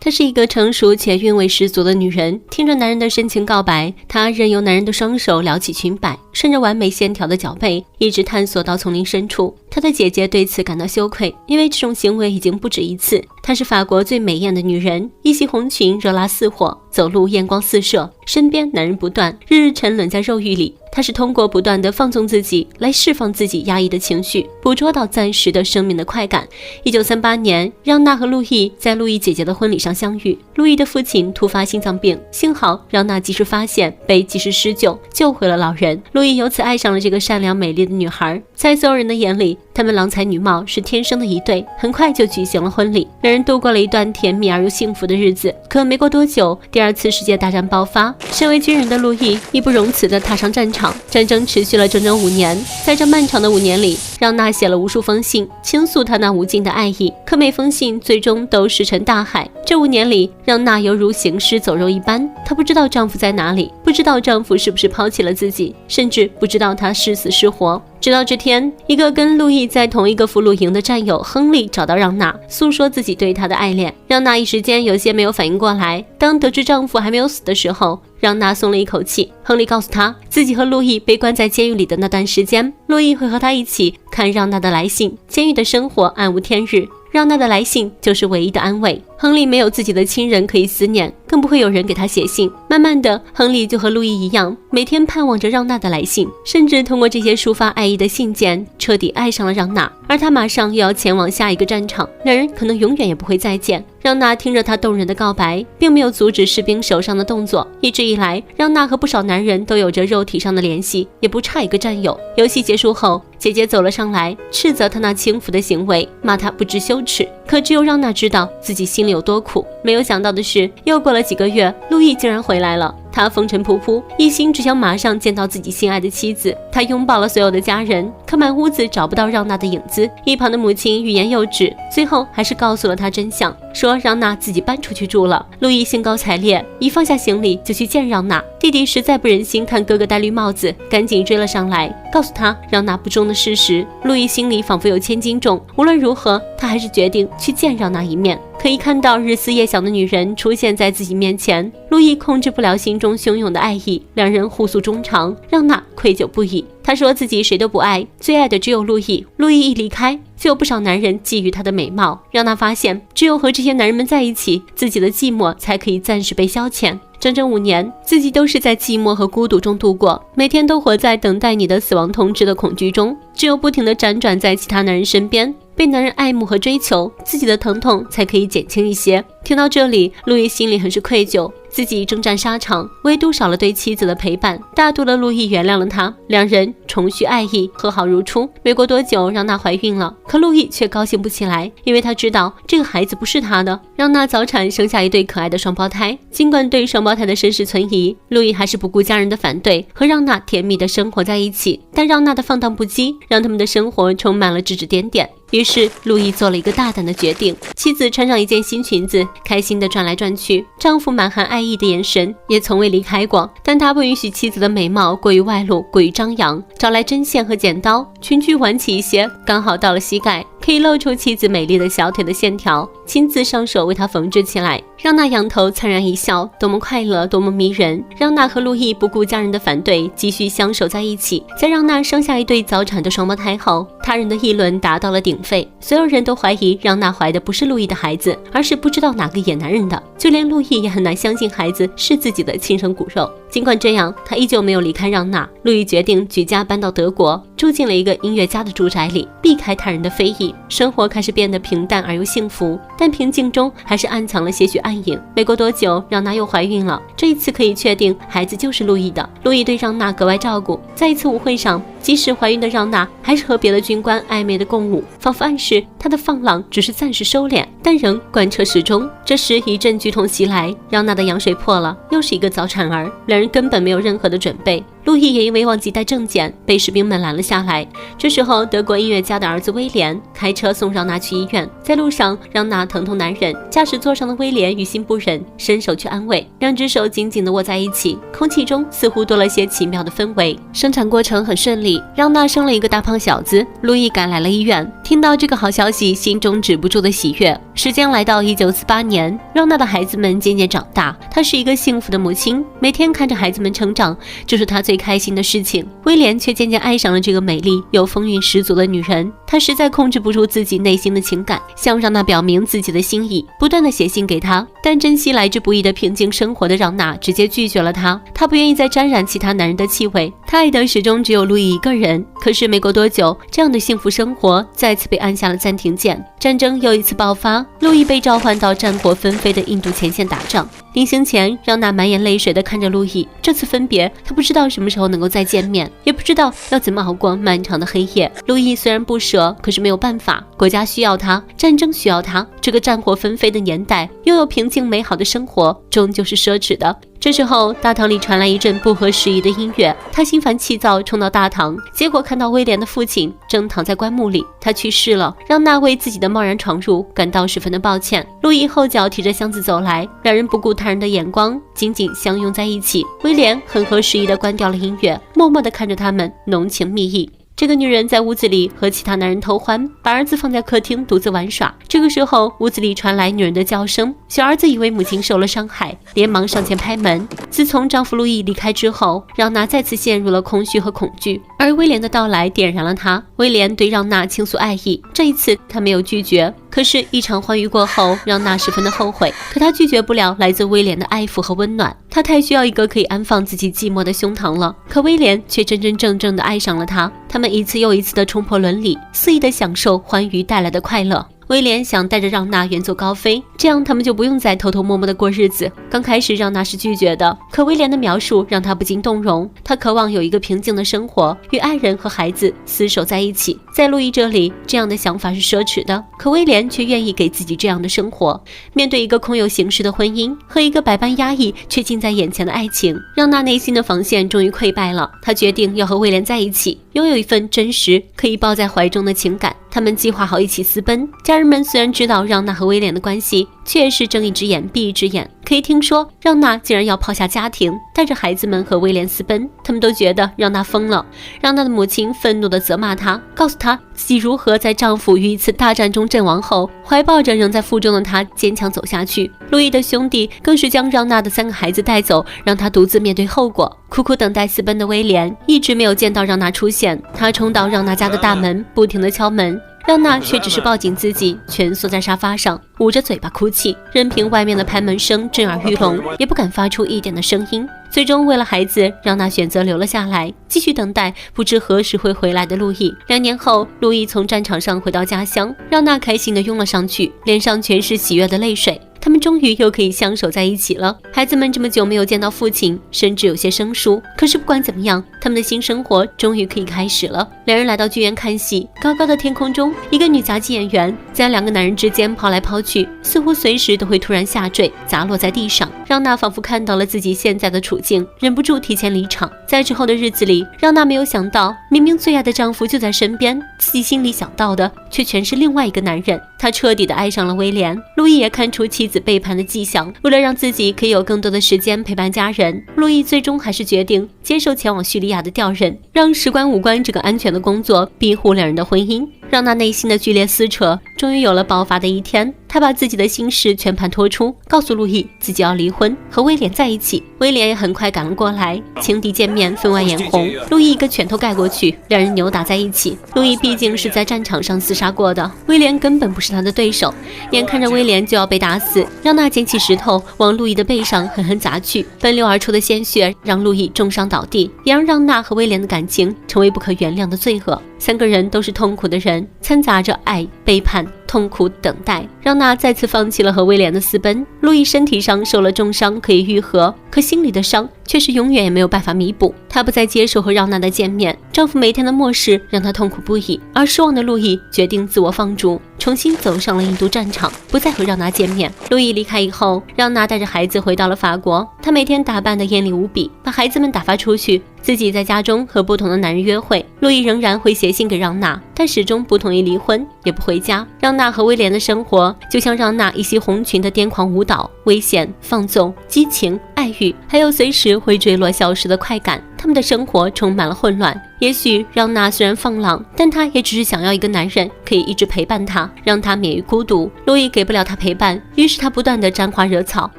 她是一个成熟且韵味十足的女人，听着男人的深情告白，她任由男人的双手撩起裙摆，顺着完美线条的脚背一直探索到丛林深处。她的姐姐对此感到羞愧，因为这种行为已经不止一次。她是法国最美艳的女人，一袭红裙热辣似火，走路艳光四射，身边男人不断，日日沉沦在肉欲里。她是通过不断的放纵自己来释放自己压抑的情绪，捕捉到暂时的生命的快感。1938年，让娜和路易在路易姐姐的婚礼上相遇。路易的父亲突发心脏病，幸好让娜及时发现，被及时施救，救回了老人。路易由此爱上了这个善良美丽的女孩，在所有人的眼里，他们郎才女貌，是天生的一对。很快就举行了婚礼，两人度过了一段甜蜜而又幸福的日子。可没过多久，第二次世界大战爆发，身为军人的路易义不容辞地踏上战场。战争持续了整整5年，在这漫长的5年里，让娜写了无数封信，倾诉她那无尽的爱意。可每封信最终都石沉大海。这5年里，让娜犹如行尸走肉一般，她不知道丈夫在哪里，不知道丈夫是不是抛弃了自己，甚至不知道他是死是活。直到这天，一个跟路易在同一个俘虏营的战友亨利找到让娜，诉说自己对他的爱恋。让娜一时间有些没有反应过来。当得知丈夫还没有死的时候，让娜松了一口气。亨利告诉她，自己和路易被关在监狱里的那段时间，路易会和他一起看让娜的来信。监狱的生活暗无天日，让娜的来信就是唯一的安慰。亨利没有自己的亲人可以思念，更不会有人给他写信。慢慢的，亨利就和路易一样，每天盼望着让娜的来信，甚至通过这些抒发爱意的信件，彻底爱上了让娜。而他马上又要前往下一个战场，两人可能永远也不会再见。让娜听着他动人的告白，并没有阻止士兵手上的动作。一直以来，让娜和不少男人都有着肉体上的联系，也不差一个战友。游戏结束后，姐姐走了上来，斥责他那轻浮的行为，骂他不知羞耻。可只有让娜知道自己心里有多苦。没有想到的是，又过了几个月，路易竟然回来了。他风尘仆仆，一心只想马上见到自己心爱的妻子。他拥抱了所有的家人，可满屋子找不到让娜的影子。一旁的母亲欲言又止，最后还是告诉了他真相，说让娜自己搬出去住了。路易兴高采烈，一放下行李就去见让娜。弟弟实在不忍心看哥哥戴绿帽子，赶紧追了上来，告诉他让娜不忠的事实。路易心里仿佛有千斤重，无论如何，他还是决定去见让娜一面。可一看到日思夜想的女人出现在自己面前，路易控制不了心中汹涌的爱意，两人互诉衷肠，让娜愧疚不已。他说自己谁都不爱，最爱的只有路易。路易一离开，就有不少男人觊觎她的美貌，让她发现只有和这些男人们在一起，自己的寂寞才可以暂时被消遣。整整5年，自己都是在寂寞和孤独中度过，每天都活在等待你的死亡通知的恐惧中，只有不停地辗转在其他男人身边，被男人爱慕和追求，自己的疼痛才可以减轻一些。听到这里，路易心里很是愧疚，自己征战沙场，唯独少了对妻子的陪伴。大度的路易原谅了他，两人重续爱意，和好如初。没过多久，让娜怀孕了，可路易却高兴不起来，因为他知道这个孩子不是他的。让娜早产生下一对可爱的双胞胎，尽管对双胞胎的身世存疑，路易还是不顾家人的反对，和让娜甜蜜的生活在一起。但让娜的放荡不羁，让他们的生活充满了指指点点。于是路易做了一个大胆的决定，妻子穿上一件新裙子，开心地转来转去，丈夫满含爱意的眼神也从未离开过。但他不允许妻子的美貌过于外露，过于张扬，找来针线和剪刀，裙裾挽起一些，刚好到了膝盖，可以露出妻子美丽的小腿的线条，亲自上手为她缝制起来。让娜仰头灿然一笑，多么快乐，多么迷人。让娜和路易不顾家人的反对，继续相守在一起。在让娜生下一对早产的双胞胎后，他人的议论达到了顶沸，所有人都怀疑让娜怀的不是路易的孩子，而是不知道哪个野男人的。就连路易也很难相信孩子是自己的亲生骨肉。尽管这样，他依旧没有离开让娜。路易决定举家搬到德国，住进了一个音乐家的住宅里，避开他人的非议，生活开始变得平淡而又幸福。但平静中还是暗藏了些许暗影。没过多久，让娜又怀孕了，这一次可以确定孩子就是路易的。路易对让娜格外照顾，在一次舞会上，即使怀孕的让娜还是和别的军官暧昧的共舞，仿佛暗示她的放浪只是暂时收敛，但仍贯彻始终。这时一阵剧痛袭来，让娜的羊水破了，又是一个早产儿，两人根本没有任何的准备。路易也因为忘记带证件，被士兵们拦了下来。这时候，德国音乐家的儿子威廉开车送让娜去医院。在路上，让娜疼痛难忍，驾驶座上的威廉于心不忍，伸手去安慰，两只手紧紧地握在一起，空气中似乎多了些奇妙的氛围。生产过程很顺利。里，让娜生了一个大胖小子，路易赶来了医院，听到这个好消息，心中止不住的喜悦。时间来到1948年，让娜的孩子们渐渐长大，她是一个幸福的母亲，每天看着孩子们成长，就是她最开心的事情。威廉却渐渐爱上了这个美丽又风韵十足的女人，他实在控制不住自己内心的情感，想让娜表明自己的心意，不断的写信给她，但珍惜来之不易的平静生活的让娜直接拒绝了他。她不愿意再沾染其他男人的气味，她爱的始终只有路易一个人。可是没过多久，这样的幸福生活再次被按下了暂停键。战争又一次爆发，路易被召唤到战火纷飞的印度前线打仗。临行前，让娜满眼泪水地看着路易。这次分别，她不知道什么时候能够再见面，也不知道要怎么熬过漫长的黑夜。路易虽然不舍，可是没有办法，国家需要他，战争需要他。这个战火纷飞的年代，拥有平静美好的生活，终究是奢侈的。这时候，大堂里传来一阵不合时宜的音乐，他心烦气躁冲到大堂，结果看到威廉的父亲正躺在棺木里，他去世了。让娜为自己的贸然闯入感到十分的抱歉。路易后脚提着箱子走来，两人不顾他人的眼光，紧紧相拥在一起。威廉很合时宜地关掉了音乐，默默地看着他们浓情蜜意。这个女人在屋子里和其他男人偷欢，把儿子放在客厅独自玩耍。这个时候，屋子里传来女人的叫声，小儿子以为母亲受了伤害，连忙上前拍门。自从丈夫路易离开之后，让娜再次陷入了空虚和恐惧，而威廉的到来点燃了她。威廉对让娜倾诉爱意，这一次他没有拒绝。可是，一场欢愉过后，让娜十分的后悔。可她拒绝不了来自威廉的爱抚和温暖，她太需要一个可以安放自己寂寞的胸膛了。可威廉却真真正正的爱上了她，他们一次又一次的冲破伦理，肆意的享受欢愉带来的快乐。威廉想带着让娜远走高飞，这样他们就不用再偷偷摸摸的过日子。刚开始让娜是拒绝的，可威廉的描述让她不禁动容。她渴望有一个平静的生活，与爱人和孩子厮守在一起。在路易这里，这样的想法是奢侈的，可威廉却愿意给自己这样的生活。面对一个空有形式的婚姻和一个百般压抑却近在眼前的爱情，让娜内心的防线终于溃败了。她决定要和威廉在一起，拥有一份真实可以抱在怀中的情感。他们计划好一起私奔。家人们虽然知道让娜和威廉的关系，却是睁一只眼闭一只眼。可以听说让娜竟然要抛下家庭，带着孩子们和威廉私奔，他们都觉得让娜疯了。让娜的母亲愤怒地责骂她，告诉她自己如何在丈夫于一次大战中阵亡后，怀抱着仍在腹中的她坚强走下去。路易的兄弟更是将让娜的3个孩子带走，让她独自面对后果。苦苦等待私奔的威廉一直没有见到让娜出现，他冲到让娜家的大门，不停地敲门。让娜却只是抱紧自己，蜷缩在沙发上，捂着嘴巴哭泣，任凭外面的拍门声震耳欲聋，也不敢发出一点的声音。最终为了孩子，让娜选择留了下来，继续等待不知何时会回来的路易。2年后，路易从战场上回到家乡，让娜开心地拥了上去，脸上全是喜悦的泪水。他们终于又可以相守在一起了。孩子们这么久没有见到父亲，甚至有些生疏。可是不管怎么样，他们的新生活终于可以开始了。2人来到剧院看戏，高高的天空中，一个女杂技演员在2个男人之间抛来抛去，似乎随时都会突然下坠，砸落在地上。让娜仿佛看到了自己现在的处境，忍不住提前离场。在之后的日子里，让娜没有想到，明明最爱的丈夫就在身边，自己心里想到的却全是另外一个男人。她彻底的爱上了威廉。路易也看出妻子背叛的迹象，为了让自己可以有更多的时间陪伴家人，路易最终还是决定接受前往叙利亚的调任，让使馆武官这个安全的工作庇护2人的婚姻。让娜内心的剧烈撕扯终于有了爆发的一天，她把自己的心事全盘托出，告诉路易自己要离婚，和威廉在一起。威廉也很快赶了过来，情敌见面分外眼红，路易一个拳头盖过去，2人扭打在一起。路易毕竟是在战场上厮杀过的，威廉根本不是他的对手。眼看着威廉就要被打死，让娜捡起石头往路易的背上狠狠砸去，奔流而出的鲜血让路易重伤倒地，也让娜和威廉的感情成为不可原谅的罪恶。3个人都是痛苦的人，掺杂着爱、背叛、痛苦、等待，让娜再次放弃了和威廉的私奔。路易身体上受了重伤可以愈合，可心里的伤却是永远也没有办法弥补。她不再接受和让娜的见面，丈夫每天的漠视让她痛苦不已。而失望的路易决定自我放逐，重新走上了印度战场，不再和让娜见面。路易离开以后，让娜带着孩子回到了法国。她每天打扮得艳丽无比，把孩子们打发出去，自己在家中和不同的男人约会。路易仍然会写信给让娜，但始终不同意离婚，也不回家。让娜和威廉的生活就像让娜一袭红裙的癫狂舞蹈，危险、放纵、激情、爱欲，还有随时会坠落消失的快感。他们的生活充满了混乱。也许让娜虽然放浪，但她也只是想要一个男人可以一直陪伴她，让她免于孤独。路易给不了她陪伴，于是她不断地沾花惹草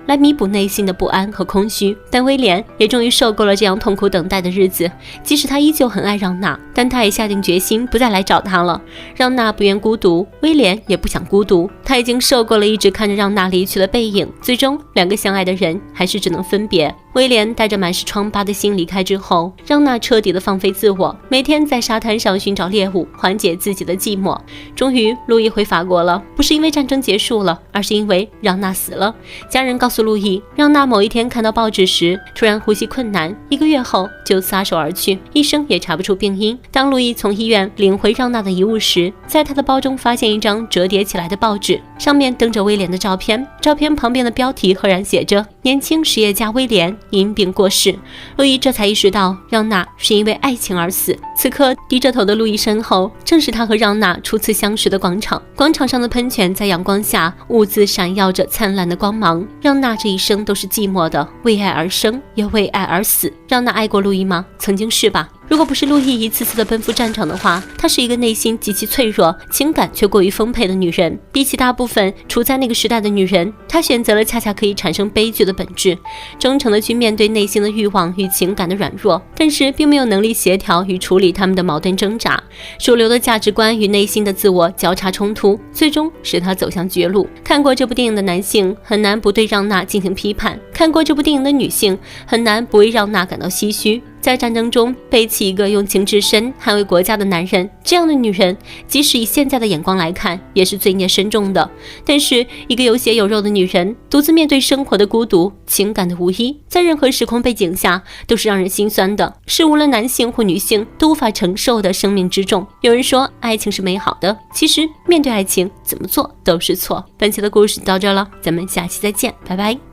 来弥补内心的不安和空虚。但威廉也终于受够了这样痛苦等待的日子，即使他依旧很爱让娜，但他也下定决心不再来找她了。让娜不愿孤独，威廉也不想孤独，他已经受够了一直看着让娜离去的背影。最终两个相爱的人还是只能分别。威廉带着满是疮疤的心离开之后，让娜彻底的放飞自我，每天在沙滩上寻找猎物，缓解自己的寂寞。终于路易回法国了，不是因为战争结束了，而是因为让娜死了。家人告诉路易，让娜某一天看到报纸时突然呼吸困难，1个月后就撒手而去，医生也查不出病因。当路易从医院领回让娜的遗物时，在他的包中发现一张折叠起来的报纸，上面登着威廉的照片，照片旁边的标题赫然写着年轻实业家威廉因病过世。路易这才意识到让娜是因为爱情而死。此刻低着头的路易身后，正是他和让娜初次相识的广场。广场上的喷泉在阳光下兀自闪耀着灿烂的光芒。让娜这一生都是寂寞的，为爱而生，也为爱而死。让娜爱过路易吗？曾经是吧。如果不是路易一次次的奔赴战场的话，她是一个内心极其脆弱，情感却过于丰沛的女人。比起大部分处在那个时代的女人，她选择了恰恰可以产生悲剧的本质，忠诚的去面对内心的欲望与情感的软弱，但是并没有能力协调与处理他们的矛盾挣扎。主流的价值观与内心的自我交叉冲突，最终使她走向绝路。看过这部电影的男性很难不对让娜进行批判，看过这部电影的女性很难不为让娜感到唏嘘。在战争中背弃一个用情至深捍卫国家的男人，这样的女人即使以现在的眼光来看也是罪孽深重的。但是一个有血有肉的女人独自面对生活的孤独，情感的无依，在任何时空背景下都是让人心酸的，是无论男性或女性都无法承受的生命之重。有人说爱情是美好的，其实面对爱情怎么做都是错。本期的故事到这了，咱们下期再见，拜拜。